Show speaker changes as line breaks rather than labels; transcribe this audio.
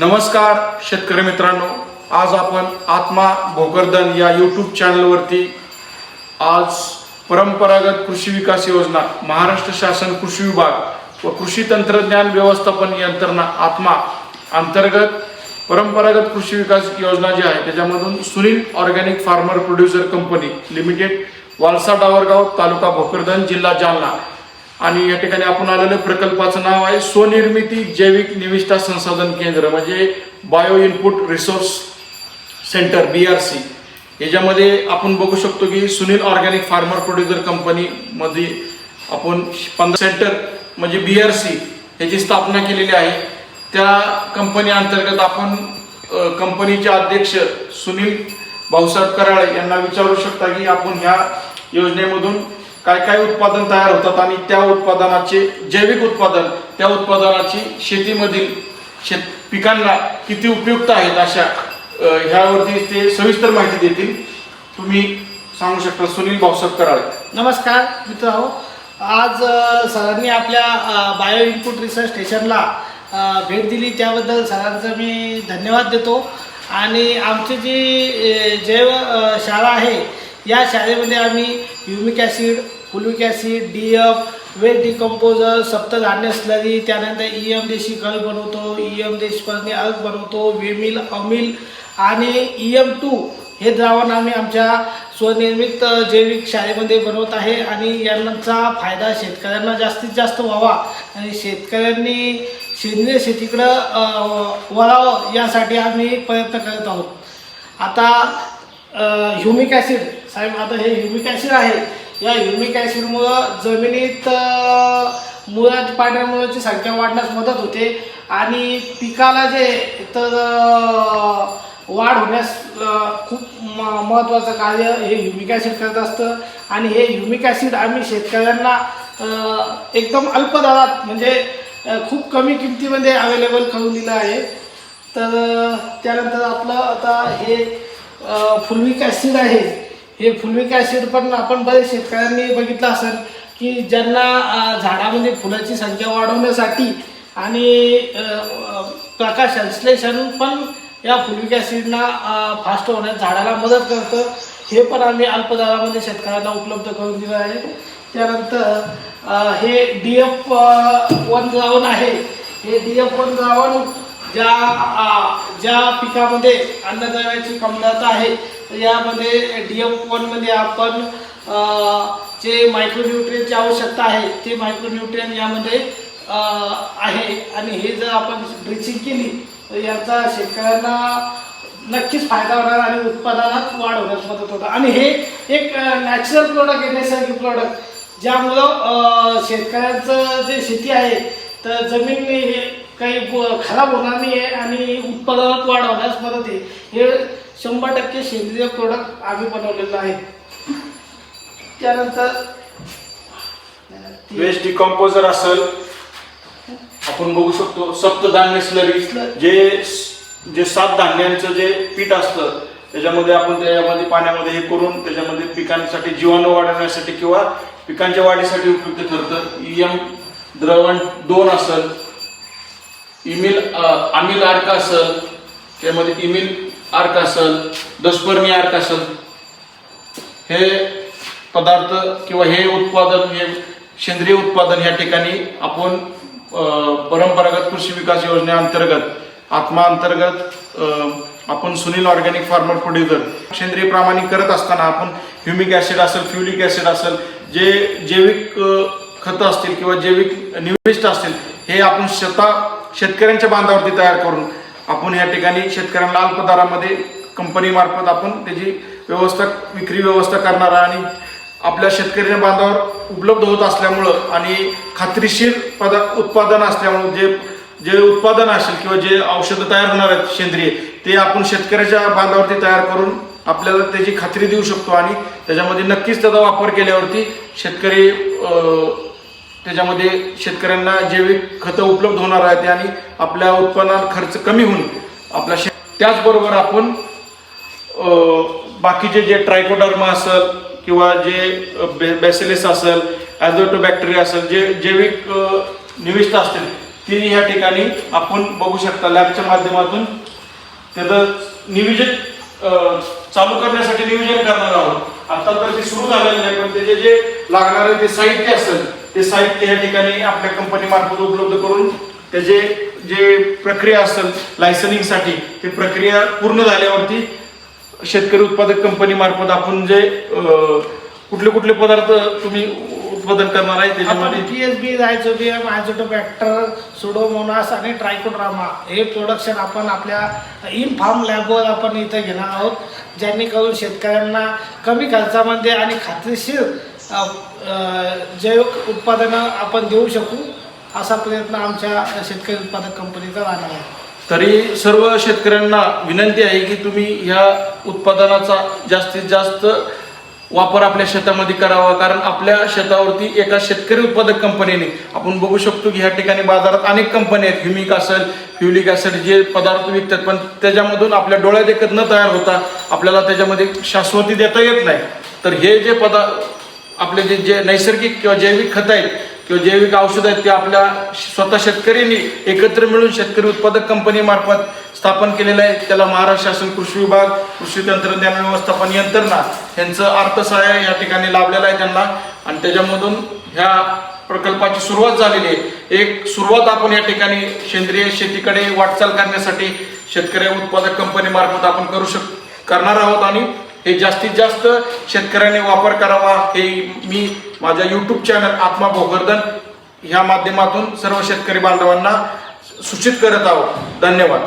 नमस्कार शेतकरी मित्रांनो, आज आपण आत्मा भोकरदन या यूट्यूब चॅनलवरती आज परंपरागत कृषी विकास योजना, महाराष्ट्र शासन कृषी विभाग व कृषी तंत्रज्ञान व्यवस्थापन यंत्रणा आत्मा अंतर्गत परंपरागत कृषी विकास योजना जी आहे त्याच्यामधून Sunil organic farmer producer company limited, Walsa Dawargaon, taluka Bhokardan, जिल्हा जालना आणि या ठिकाणी आपण आलेलं प्रकल्पाचं नाव आहे स्वनिर्मिती जैविक निविष्ठा संसाधन केंद्र, म्हणजे bio input resource centre BRC. याच्यामध्ये आपण बघू शकतो की Sunil organic farmer producer company मध्ये आपण 15 सेंटर म्हणजे BRC याची स्थापना केलेली आहे. त्या कंपनी अंतर्गत आपण कंपनीचे अध्यक्ष सुनील भाऊसाहेब कराळे यांना विचारू शकता की आपण ह्या योजनेमधून काय काय उत्पादन तयार होतात आणि त्या उत्पादनाचे जैविक उत्पादन, त्या उत्पादनाची शेतीमधील पिकांना किती उपयुक्त आहेत अशा ह्यावरती ते सविस्तर माहिती देतील. तुम्ही सांगू शकता सुनील भाऊसाहेब कराळे.
नमस्कार मित्रांनो, आज सरांनी आपल्या बायो इनपुट रिसर्च स्टेशनला भेट दिली त्याबद्दल सरांचं मी धन्यवाद देतो. आणि आमची जी जैव शाळा आहे या शाळेमध्ये आम्ही humic acid, fulvic acid, DF, waste decomposer, सप्तधान्य स्लरी, त्यानंतर EM देशी खल बनवतो, EM देशपासून अर्क बनवतो, वेमिल, अमिल आणि EM2 हे द्रावण आम्ही आमच्या स्वनिर्मित जैविक शाळेमध्ये बनवत आहे. आणि यांचा फायदा शेतकऱ्यांना जास्तीत जास्त व्हावा आणि शेतकऱ्यांनी सेंद्रिय शेतीकडं वळावं यासाठी आम्ही प्रयत्न करत आहोत. आता ह्युमिक ॲसिड साहेब, आता हे ह्युमिक ॲसिड आहे, या ह्युमिक ॲसिडमुळं जमिनीत पांढऱ्या मुळाची संख्या वाढण्यास मदत होते आणि पिकाला जे तर वाढ होण्यास खूप महत्त्वाचं कार्य हे ह्युमिक ॲसिड करत असतं. आणि हे ह्युमिक ॲसिड आम्ही शेतकऱ्यांना एकदम अल्प दरात म्हणजे खूप कमी किमतीमध्ये अवेलेबल करून दिलं आहे. तर त्यानंतर आपलं आता हे फुलविक ॲसिड आहे. हे फुलविक ॲसिड पण आपण बरेच शेतकऱ्यांनी बघितलं असेल की ज्यांना झाडामध्ये फुलाची संख्या वाढवण्यासाठी आणि प्रकाश संश्लेषण पण या फुलविक ॲसिडना फास्ट होण्यास झाडाला मदत करतं. हे पण आम्ही अल्प दरामध्ये शेतकऱ्यांना उपलब्ध करून दिलं आहे. त्यानंतर हे DF1 द्रावण आहे. हे DF1 द्रावण ज्या पिकामध्ये अन्नद्रव्याची कमतरता आहे यामध्ये DF1 मध्ये आपण जे मायक्रोन्यूट्रियनची आवश्यकता आहे ते मायक्रोन्यूट्रियन यामध्ये आहे. आणि हे जर आपण ड्रिचिंग केली तर याचा शेतकऱ्यांना नक्कीच फायदा होणार आणि उत्पादनात वाढ होण्यास मदत होणार. आणि हे एक नॅचरल प्रोडक्ट आहे, नैसर्गिक प्रोडक्ट, ज्यामुळं शेतकऱ्यांचं जे शेती आहे तर जमीन हे काही खराब होणार नाही आहे आणि उत्पादनात वाढ होण्यास मदत आहे. हे 100% सेंद्रिय प्रोडक्ट आम्ही बनवलेलं आहे. त्यानंतर
वेस्ट डिकम्पोजर असेल, आपण बघू शकतो सप्तधान्य स्लरी, जे 7 धान्यांचं जे पीठ असतं त्याच्यामध्ये आपण त्याच्यामध्ये पाण्यामध्ये हे करून त्याच्यामध्ये पिकांसाठी जीवाणू वाढवण्यासाठी किंवा पिकांच्या वाढीसाठी उपयुक्त ठरतं. EM द्रवण 2 असेल, अमिल अर्क असेल, त्यामध्ये इमिल अर्क असेल, दशपर्णी अर्क असेल, हे पदार्थ किंवा हे उत्पादन, हे सेंद्रिय उत्पादन या ठिकाणी आपण परंपरागत कृषी विकास योजनेअंतर्गत आत्मा अंतर्गत आपण सुनील ऑर्गॅनिक फार्मर प्रोड्युसर सेंद्रिय प्रामाणिक करत असताना आपण ह्युमिक ॲसिड असेल, फ्युलिक ॲसिड असेल, जे जैविक खतं असतील किंवा जैविक निविष्ठ असतील हे आपण शेतकऱ्यांच्या बांधावरती तयार करून आपण या ठिकाणी शेतकऱ्यांना अल्प दरामध्ये कंपनीमार्फत आपण त्याची विक्री व्यवस्था करणार आणि आपल्या शेतकरी बांधावर उपलब्ध होत असल्यामुळं आणि खात्रीशीर उत्पादन असल्यामुळं जे उत्पादन असेल किंवा जे औषधं तयार होणार आहेत सेंद्रिय, ते आपण शेतकऱ्याच्या बांधावरती तयार करून आपल्याला त्याची खात्री देऊ शकतो. आणि त्याच्यामध्ये नक्कीच त्याचा वापर केल्यावरती त्याच्यामध्ये शेतकऱ्यांना जैविक खतं उपलब्ध होणार आहेत आणि आपल्या उत्पन्नात खर्च कमी होऊन त्याचबरोबर आपण बाकीचे जे ट्रायकोडर्मा असेल किंवा जे बॅसिलिस असेल, ॲझोटोबॅक्टेरिया असेल, जे जैविक निविष्ठ असतील ती ह्या ठिकाणी आपण बघू शकता लॅबच्या माध्यमातून त्याचं नियोजन चालू करण्यासाठी नियोजन करणार आहोत। आता तर ते सुरू झालेलं नाही, पण त्याचे जे लागणारे ते साहित्य असेल ते साहित्य या ठिकाणी आपल्या कंपनी मार्फत उपलब्ध करून त्याचे जे प्रक्रिया असेल लायसनिंगसाठी ते प्रक्रिया पूर्ण झाल्यावरती शेतकरी उत्पादक कंपनी मार्फत आपण जे कुठले कुठले पदार्थ तुम्ही उत्पादन करणार आहे त्याच्यामध्ये
PSB, रायझोबियम, आयझोटोबॅक्टर, सुडोमोनास आणि ट्रायकोड्रामा हे प्रोडक्शन आपण आपल्या इन फार्म लॅबवर आपण इथं घेणार आहोत, ज्यांनी करून शेतकऱ्यांना कमी खर्चामध्ये आणि खात्रीशीर जैव उत्पादनं आपण देऊ शकू असा प्रयत्न आमच्या शेतकरी उत्पादक कंपनीचा राहणार आहे।
तरी सर्व शेतकऱ्यांना विनंती आहे की तुम्ही ह्या उत्पादनाचा जास्तीत जास्त वापर आपल्या शेतामध्ये करावा, कारण आपल्या शेतावरती एका शेतकरी उत्पादक कंपनीने आपण बघू शकतो की ह्या ठिकाणी बाजारात अनेक कंपन्या आहेत, ह्युमिक असेल, फ्युलिक ॲसिड जे पदार्थ विकतात, पण त्याच्यामधून आपल्या डोळ्यात एकत न तयार होता आपल्याला त्याच्यामध्ये शाश्वती देता येत नाही। तर हे जे आपले जे नैसर्गिक किंवा जैविक खत आहेत किंवा जैविक औषध आहेत ते आपल्या स्वतः शेतकऱ्यांनी एकत्र मिळून शेतकरी उत्पादक कंपनी मार्फत स्थापन केलेलं आहे। त्याला महाराष्ट्र शासन कृषी विभाग, कृषी तंत्रज्ञान व्यवस्थापन यंत्रणा यांचं अर्थसहाय्य या ठिकाणी लाभलेलं आहे त्यांना, आणि त्याच्यामधून ह्या प्रकल्पाची सुरुवात झालेली आहे। एक सुरुवात आपण या ठिकाणी सेंद्रिय शेतीकडे वाटचाल करण्यासाठी शेतकरी उत्पादक कंपनी मार्फत आपण करणार आहोत, आणि हे जास्तीत जास्त शेतकऱ्यांनी वापर करावा हे मी माझ्या यूट्यूब चॅनल आत्मा भोकरदन ह्या माध्यमातून सर्व शेतकरी बांधवांना सूचित करत आहोत। धन्यवाद।